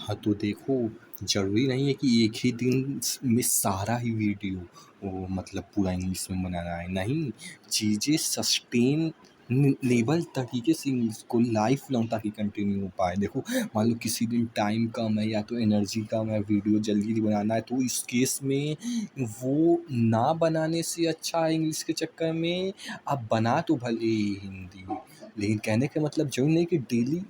हाँ, तो देखो, ज़रूरी नहीं है कि एक ही दिन में सारा ही वीडियो मतलब पूरा इंग्लिश में बनाना है, नहीं। चीज़ें सस्टेनेबल तरीके से इंग्लिश को लाइफ लॉन्ग ताकि कंटिन्यू हो पाए। देखो, मान लो किसी दिन टाइम कम है या तो एनर्जी कम है, वीडियो जल्दी बनाना है, तो इस केस में वो ना बनाने से अच्छा है इंग्लिश के चक्कर में आप बना तो भले ही हिंदी, लेकिन कहने का मतलब ज़रूरी नहीं कि डेली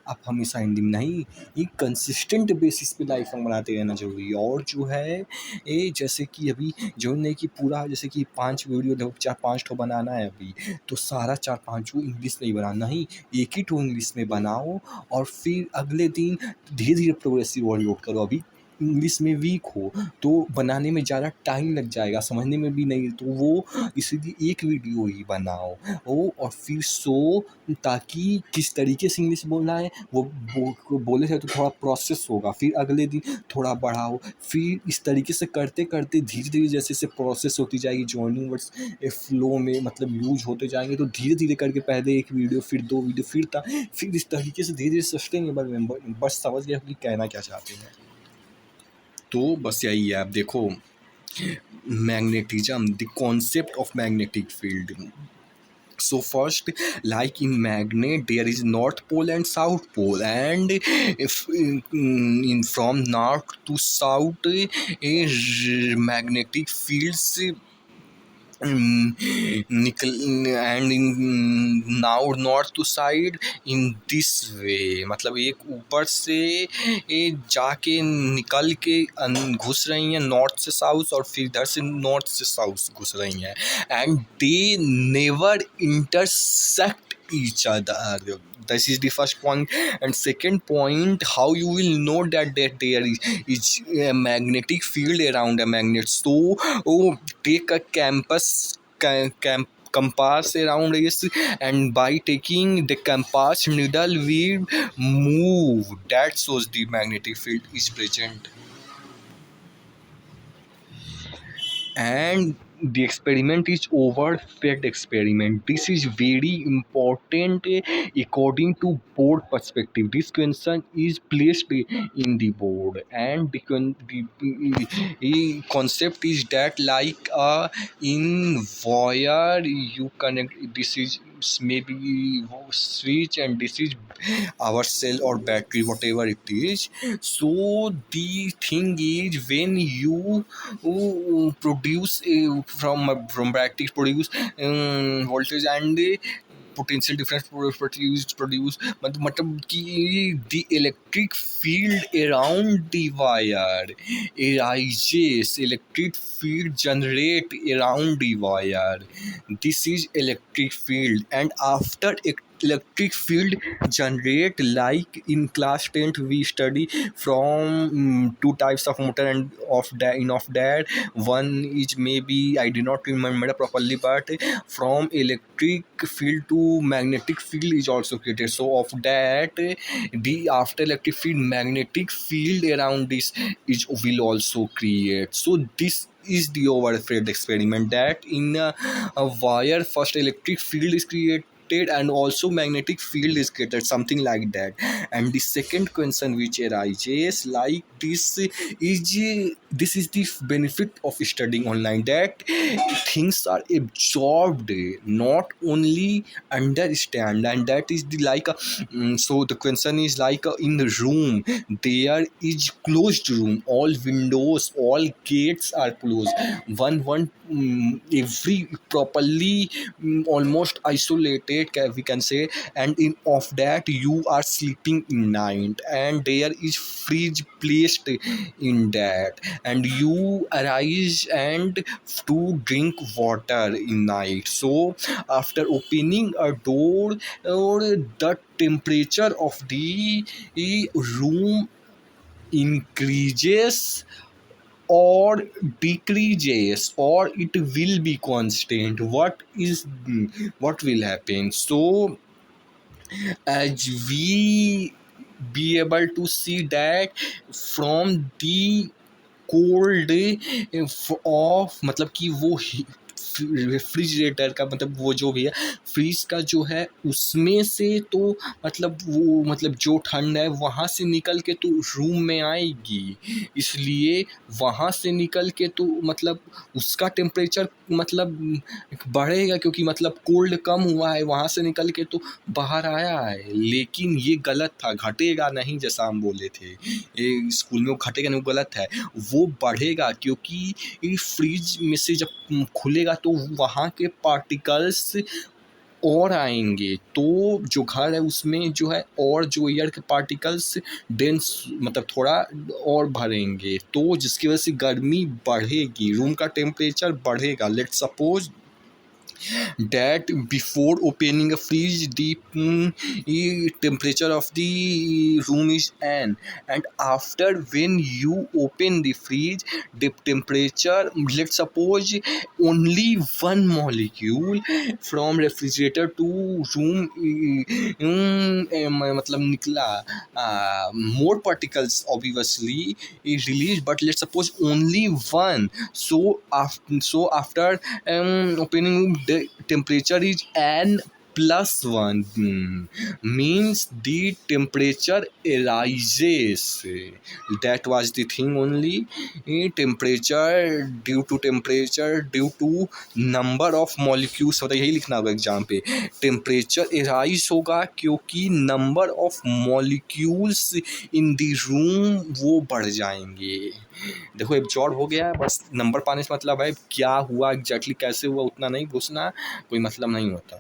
आप हमेशा हिंदी में नहीं, एक कंसिस्टेंट बेसिस पे लाइफ लॉन्ग बनाते रहना ज़रूरी है। और जो है ये जैसे कि अभी जो नहीं कि पूरा जैसे कि 5 वीडियो 4-5 ठो बनाना है अभी, तो सारा 4-5 इंग्लिश में ही बनाना, नहीं, एक ही ठो इंग्लिश में बनाओ और फिर अगले दिन धीरे-धीरे प्रोग्रेसिव ओवरलोड करो। अभी इंग्लिश में वीक हो तो बनाने में ज़्यादा टाइम लग जाएगा, समझने में भी नहीं, तो वो इसीलिए एक वीडियो ही बनाओ और फिर ताकि किस तरीके से इंग्लिश बोलना है वो बोले थे तो थोड़ा प्रोसेस होगा, फिर अगले दिन थोड़ा बढ़ाओ, फिर इस तरीके से करते करते धीरे धीरे जैसे जैसे प्रोसेस होती जाएगी, जॉइनिंग वर्ड्स फ्लो में मतलब यूज होते जाएंगे, तो धीरे धीरे करके पहले एक वीडियो फिर 2 वीडियो फिर इस तरीके से धीरे धीरे सस्टेनेबल मेंबर बस समझ गया कि कहना क्या चाहते हैं। तो बस यही है। आप देखो, magnetism, the concept of magnetic field. So first, like in magnet, there is north pole and south pole, and if from north to south, magnetic fields निकल and in now north to side in this way, मतलब एक ऊपर से जाके निकल के घुस रही हैं नॉर्थ से साउथ, और फिर इधर से नॉर्थ से साउथ घुस रही हैं, and they never intersect each other. This is the first point. And second point, how you will know that there is a magnetic field around a magnet. So take a compass around it, and by taking the compass needle we move, that shows the magnetic field is present. And the experiment is overfed experiment. This is very important according to board perspective. This question is placed in the board, and the concept is that like in wire you connect, this is maybe switch and this is our cell or battery, whatever it is. So the thing is, when you produce from battery produce voltage and potential difference produce मतलब कि the electric field around the wire arises, electric field generate around the wire. This is electric field, and after electric field generate, like in class 10th we study from two types of motor, and of that one is, maybe I do not remember properly, but from electric field to magnetic field is also created. So of that, the after electric field magnetic field around this is will also create. So this is the overfed experiment, that in a wire first electric field is created and also magnetic field is created, something like that. And the second question which arises like this is the benefit of studying online, that things are absorbed, not only understand. And that is the like so the question is like in the room there is closed room, all windows, all gates are closed, one every properly almost isolated, we can say, and in of that you are sleeping in night, and there is fridge placed in that, and you arise and to drink water in night. So after opening a door, or the temperature of the room increases or decreases, or it will be constant, what will happen? So as we be able to see that from the cold of मतलब कि वो refrigerator का मतलब वो जो भी है freeze का जो है उसमें से तो मतलब वो मतलब जो ठंड है वहाँ से निकल के तो रूम में आएगी, इसलिए वहाँ से निकल के तो मतलब उसका टेम्परेचर मतलब बढ़ेगा, क्योंकि मतलब कोल्ड कम हुआ है, वहाँ से निकल के तो बाहर आया है। लेकिन ये गलत था, घटेगा नहीं जैसा हम बोले थे ये स्कूल में, वो घटेगा नहीं, वो गलत है, वो बढ़ेगा, क्योंकि ये फ्रिज में से जब खुलेगा तो वहाँ के पार्टिकल्स और आएंगे, तो जो घर है उसमें जो है और जो एयर के पार्टिकल्स डेंस मतलब थोड़ा और भरेंगे, तो जिसकी वजह से गर्मी बढ़ेगी, रूम का टेम्परेचर बढ़ेगा। Let's suppose that before opening a fridge the temperature of the room is n, and after when you open the fridge the temperature, let's suppose only one molecule from refrigerator to room मतलब निकला, more particles obviously is released, but let's suppose only one, so after opening the temperature is n plus 1, means the temperature rises. That was the thing only. Temperature due to number of molecules, मतलब यही लिखना होगा exam पे, temperature rise होगा क्योंकि number of molecules in the room वो बढ़ जाएंगे। देखो एब्जॉर्ब हो गया, बस नंबर पाने से मतलब है, क्या हुआ एग्जैक्टली कैसे हुआ उतना नहीं घुसना, कोई मतलब नहीं होता।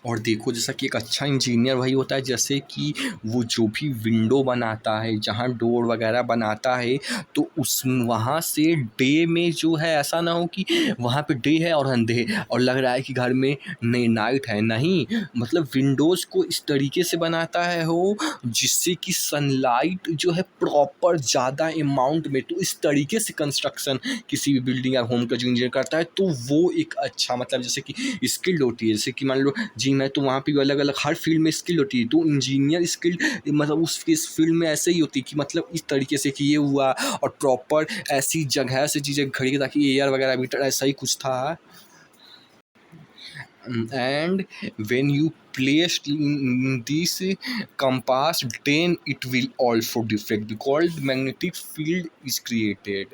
और देखो जैसा कि एक अच्छा इंजीनियर वही होता है जैसे कि वो जो भी विंडो बनाता है, जहाँ डोर वगैरह बनाता है, तो उस वहाँ से डे में जो है ऐसा ना हो कि वहाँ पे डे है और अंधेरे और लग रहा है कि घर में नाइट है, नहीं, मतलब विंडोज़ को इस तरीके से बनाता है हो जिससे कि सनलाइट जो है प्रॉपर ज़्यादा अमाउंट में, तो इस तरीके से कंस्ट्रक्शन किसी भी बिल्डिंग या होम का जो इंजीनियर करता है तो वो एक अच्छा मतलब जैसे कि स्किल्ड होती है, जैसे कि मान लो जिम है तो वहाँ पे भी अलग अलग हर फील्ड में स्किल होती है, तो इंजीनियर स्किल्ड मतलब उस फील्ड में ऐसे ही होती है कि मतलब इस तरीके से कि ये हुआ और प्रॉपर ऐसी जगह से चीज़ें खड़ी ताकि एयर वगैरह भी ऐसा ही कुछ था। And when you place this compass, then it will also deflect because magnetic field is created.